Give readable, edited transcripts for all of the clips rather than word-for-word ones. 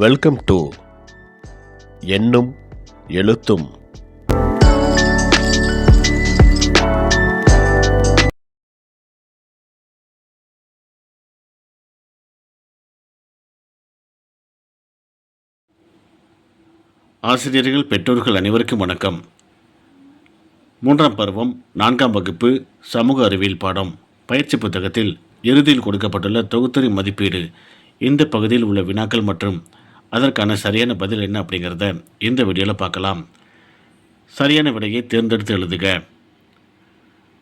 Welcome to எண்ணும் எழுத்தும். ஆசிரியர்கள், பெற்றோர்கள் அனைவருக்கும் வணக்கம். 3ஆம் பருவம் 4ஆம் வகுப்பு சமூக அறிவியல் பாடம் பயிற்சி புத்தகத்தில் இறுதியில் கொடுக்கப்பட்டுள்ள தொகுத்தறி மதிப்பீடு இந்த பகுதியில் உள்ள வினாக்கள் மற்றும் அதற்கான சரியான பதில் என்ன அப்படிங்கிறத இந்த வீடியோவில் பார்க்கலாம். சரியான விடையை தேர்ந்தெடுத்து எழுதுக.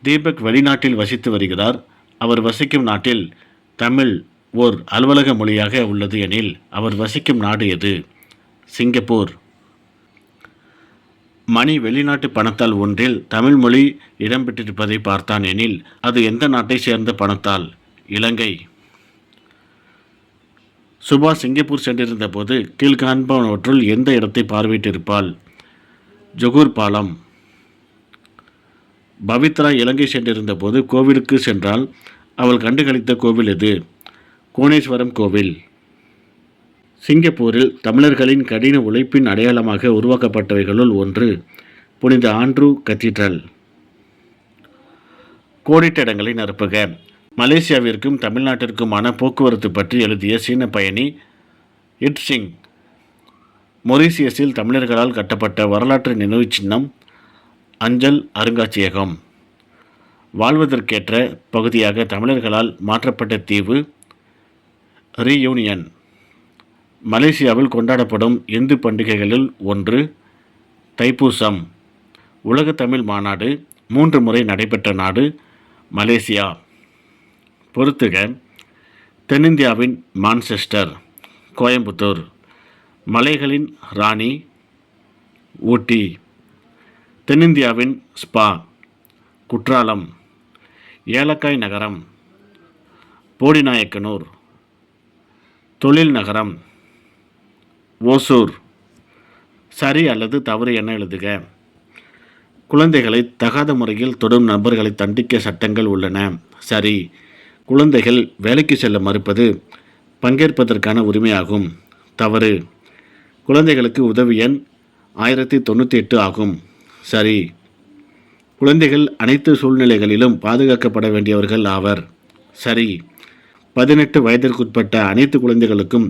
தீபக் வெளிநாட்டில் வசித்து வருகிறார். அவர் வசிக்கும் நாட்டில் தமிழ் ஓர் அலுவலக மொழியாக உள்ளது எனில் அவர் வசிக்கும் நாடு எது? சிங்கப்பூர். மணி வெளிநாட்டு பணத்தால் ஒன்றில் தமிழ் மொழி இடம்பெற்றிருப்பதை பார்த்தான் எனில் அது எந்த நாட்டை சேர்ந்த பணத்தால்? இலங்கை. சுபா சிங்கப்பூர் சென்றிருந்த போது கீழ்காண்பவற்றுள் எந்த இடத்தை பார்வையிட்டிருப்பாள்? ஜொகூர் பாலம். பவித்ரா இலங்கை சென்றிருந்த போது கோவிலுக்கு சென்றால் அவள் கண்டுகளித்த கோவில் எது? கோணேஸ்வரம் கோவில். சிங்கப்பூரில் தமிழர்களின் கடின உழைப்பின் அடையாளமாக உருவாக்கப்பட்டவைகளுள் ஒன்று புனித ஆண்ட்ரூ கத்தீட்ரல். கோடிட்ட இடங்களை நிரப்புக. மலேசியாவிற்கும் தமிழ்நாட்டிற்குமான போக்குவரத்து பற்றி எழுதிய சீன பயணி இட்சிங். மொரீசியஸில் தமிழர்களால் கட்டப்பட்ட வரலாற்று நினைவு சின்னம், அஞ்சல் அருங்காட்சியகம். வாழ்வதற்கேற்ற பகுதியாக தமிழர்களால் மாற்றப்பட்ட தீவு, ரீயூனியன். மலேசியாவில் கொண்டாடப்படும் இந்து பண்டிகைகளில் ஒன்று தைப்பூசம். உலக தமிழ் மாநாடு 3 முறை நடைபெற்ற நாடு மலேசியா. பொறுத்துக. தென்னிந்தியாவின் மான்செஸ்டர், கோயம்புத்தூர். மலைகளின் ராணி, ஊட்டி. தென்னிந்தியாவின் ஸ்பா, குற்றாலம். ஏலக்காய் நகரம், போடிநாயக்கனூர். தொழில் நகரம், ஓசூர். சரி அல்லது தவறு என எழுதுக. குழந்தைகளை தகாத முறையில் தொடும் நபர்களை தண்டிக்க சட்டங்கள் உள்ளன. சரி. குழந்தைகள் வேலைக்கு செல்ல மறுப்பது பங்கேற்பதற்கான உரிமையாகும். தவறு. குழந்தைகளுக்கு உதவி எண் 1098 ஆகும். சரி. குழந்தைகள் அனைத்து சூழ்நிலைகளிலும் பாதுகாக்கப்பட வேண்டியவர்கள் ஆவர். சரி. 18 வயதிற்குட்பட்ட அனைத்து குழந்தைகளுக்கும்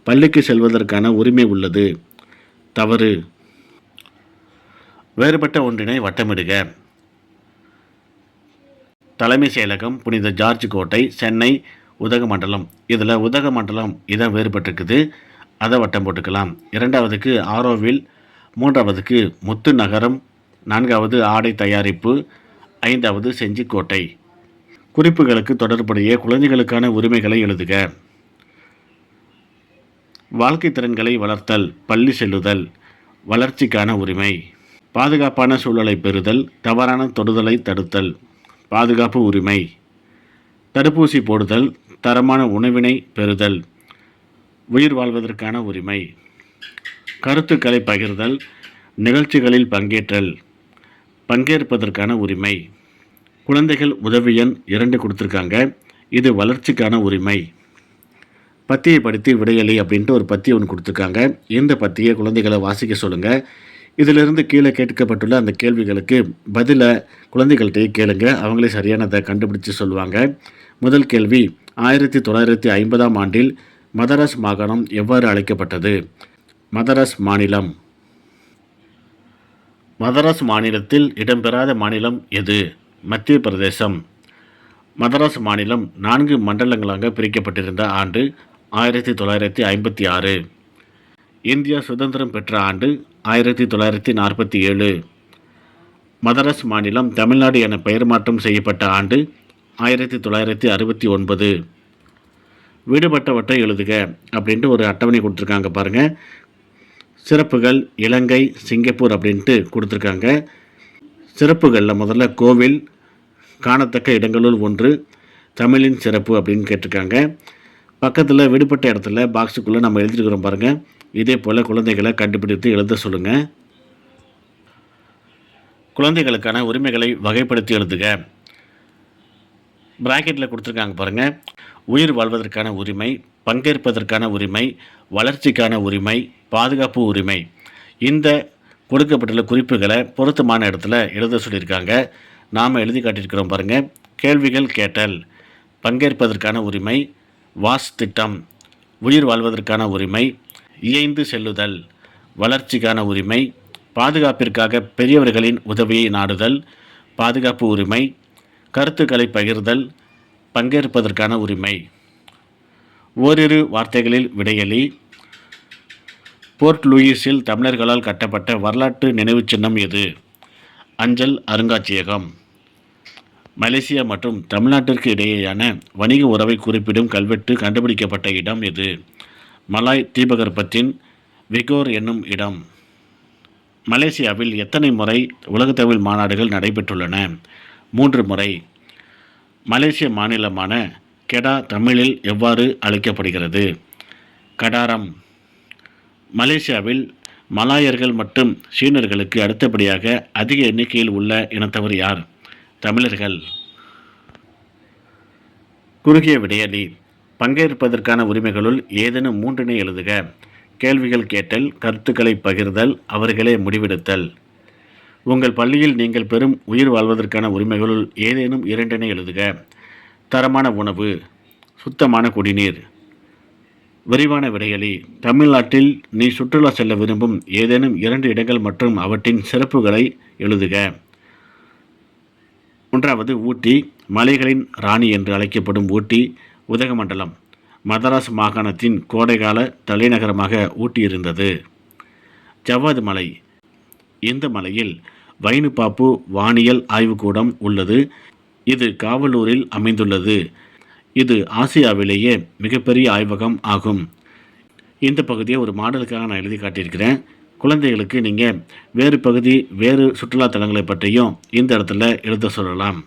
பள்ளிக்கு செல்வதற்கான உரிமை உள்ளது. தவறு. வேறுபட்ட ஒன்றினை வட்டமிடுக. தலைமை செயலகம் புனித ஜார்ஜ் கோட்டை, சென்னை உதகமண்டலம். இதில் உதகமண்டலம் இதான் வேறுபட்டிருக்குது, அதை வட்டம் போட்டுக்கலாம். 2வதுக்கு ஆரோவில், 3வதுக்கு முத்து நகரம், 4வது ஆடை தயாரிப்பு, 5வது செஞ்சிக்கோட்டை. குறிப்புகளுக்கு தொடர்புடைய குழந்தைகளுக்கான உரிமைகளை எழுதுக. வாழ்க்கை திறன்களை வளர்த்தல், பள்ளி செல்லுதல், வளர்ச்சிக்கான உரிமை. பாதுகாப்பான சூழலை பெறுதல், தவறான தொடுதலை தடுத்தல், பாதுகாப்பு உரிமை. தடுப்பூசி போடுதல், தரமான உணவினை பெறுதல், உயிர் வாழ்வதற்கான உரிமை. கருத்துக்களை பகிர்தல், நிகழ்ச்சிகளில் பங்கேற்றல், பங்கேற்பதற்கான உரிமை. குழந்தைகள் உதவி எண் 2 கொடுத்துருக்காங்க, இது வளர்ச்சிக்கான உரிமை. பத்தியை படித்து விடையளி அப்படின்ட்டு ஒரு பத்தி ஒன்று கொடுத்துருக்காங்க. இந்த பத்தியை குழந்தைகளை வாசிக்க சொல்லுங்கள். இதிலிருந்து கீழே கேட்கப்பட்டுள்ள அந்த கேள்விகளுக்கு பதிலை குழந்தைகள்கிட்டயே கேளுங்க, அவங்களே சரியானதை கண்டுபிடிச்சு சொல்லுவாங்க. முதல் கேள்வி, 1950ஆம் ஆண்டில் மதராஸ் மாகாணம் எவ்வாறு அழைக்கப்பட்டது? மதராஸ் மாநிலம். மதராஸ் மாநிலத்தில் இடம்பெறாத மாநிலம் எது? மத்திய பிரதேசம். மதராஸ் மாநிலம் 4 மண்டலங்களாக பிரிக்கப்பட்டிருந்த ஆண்டு 1956. இந்தியா சுதந்திரம் பெற்ற ஆண்டு 1947. மதராஸ் மாநிலம் தமிழ்நாடு என பெயர் மாற்றம் செய்யப்பட்ட ஆண்டு 1969. விடுபட்டவற்றை எழுதுக அப்படின்ட்டு ஒரு அட்டவணை கொடுத்துருக்காங்க பாருங்கள். சிறப்புகள் இலங்கை, சிங்கப்பூர் அப்படின்ட்டு கொடுத்துருக்காங்க. சிறப்புகளில் முதல்ல கோவில், காணத்தக்க இடங்களுள் ஒன்று, தமிழின் சிறப்பு அப்படின்னு கேட்டிருக்காங்க. பக்கத்தில் விடுபட்ட இடத்துல பாக்ஸுக்குள்ளே நம்ம எழுதிருக்கிறோம் பாருங்கள். இதே போல் குழந்தைகளை கண்டுபிடித்து எழுத சொல்லுங்கள். குழந்தைகளுக்கான உரிமைகளை வகைப்படுத்தி எழுதுக. பிராக்கெட்டில் கொடுத்துருக்காங்க பாருங்கள். உயிர் வாழ்வதற்கான உரிமை, பங்கேற்பதற்கான உரிமை, வளர்ச்சிக்கான உரிமை, பாதுகாப்பு உரிமை. இந்த கொடுக்கப்பட்டுள்ள குறிப்புகளை பொருத்தமான இடத்துல எழுத சொல்லியிருக்காங்க. நாம் எழுதி காட்டியிருக்கிறோம் பாருங்கள். கேள்விகள் கேட்டல், பங்கேற்பதற்கான உரிமை, வாஸ் திட்டம், உயிர் வாழ்வதற்கான உரிமை, இயைந்து செல்லுதல், வளர்ச்சிக்கான உரிமை, பாதுகாப்பிற்காக பெரியவர்களின் உதவியை நாடுதல், பாதுகாப்பு உரிமை, கருத்துக்களை பகிர்தல், பங்கேற்பதற்கான உரிமை. ஓரிரு வார்த்தைகளில் விடையளி. போர்ட் லூயிஸில் தமிழர்களால் கட்டப்பட்ட வரலாற்று நினைவுச் சின்னம் எது? அஞ்சல் அருங்காட்சியகம். மலேசியா மற்றும் தமிழ்நாட்டிற்கு இடையேயான வணிக உறவை குறிப்பிடும் கல்வெட்டு கண்டுபிடிக்கப்பட்ட இடம் எது? மலாய் தீபகற்பத்தின் விகோர் என்னும் இடம். மலேசியாவில் எத்தனை முறை உலகத்தமிழ் மாநாடுகள் நடைபெற்றுள்ளன? 3 முறை. மலேசிய மாநிலமான கெடா தமிழில் எவ்வாறு அழைக்கப்படுகிறது? கடாரம். மலேசியாவில் மலாயர்கள் மற்றும் சீனர்களுக்கு அடுத்தபடியாக அதிக எண்ணிக்கையில் உள்ள இனத்தவர் யார்? தமிழர்கள். குறுகிய விடையளி. பங்கேற்பதற்கான உரிமைகளுள் ஏதேனும் 3 எழுதுக. கேள்விகள் கேட்டல், கருத்துக்களை பகிர்தல், அவர்களே முடிவெடுத்தல். உங்கள் பள்ளியில் நீங்கள் பெறும் உயிர் வாழ்வதற்கான உரிமைகளுள் ஏதேனும் 2 எழுதுக. தரமான உணவு, சுத்தமான குடிநீர். விரிவான விடையளி. தமிழ்நாட்டில் நீ சுற்றுலா செல்ல விரும்பும் ஏதேனும் 2 இடங்கள் மற்றும் அவற்றின் சிறப்புகளை எழுதுக. 1. ஊட்டி. மலைகளின் ராணி என்று அழைக்கப்படும் ஊட்டி உதகமண்டலம், மதராஸ் மாகாணத்தின் கோடைகால தலைநகரமாக ஊட்டி இருந்தது. ஜவ்வாது மலை. இந்த மலையில் வைனுபாப்பு வானியல் ஆய்வுக்கூடம் உள்ளது. இது காவலூரில் அமைந்துள்ளது. இது ஆசியாவிலேயே மிகப்பெரிய ஆய்வகம் ஆகும். இந்த பகுதியை ஒரு மாடலுக்காக நான் எழுதி காட்டியிருக்கிறேன். குழந்தைகளுக்கு நீங்கள் வேறு பகுதி, வேறு சுற்றுலா தலங்களை பற்றியும் இந்த இடத்துல எழுத சொல்லலாம்.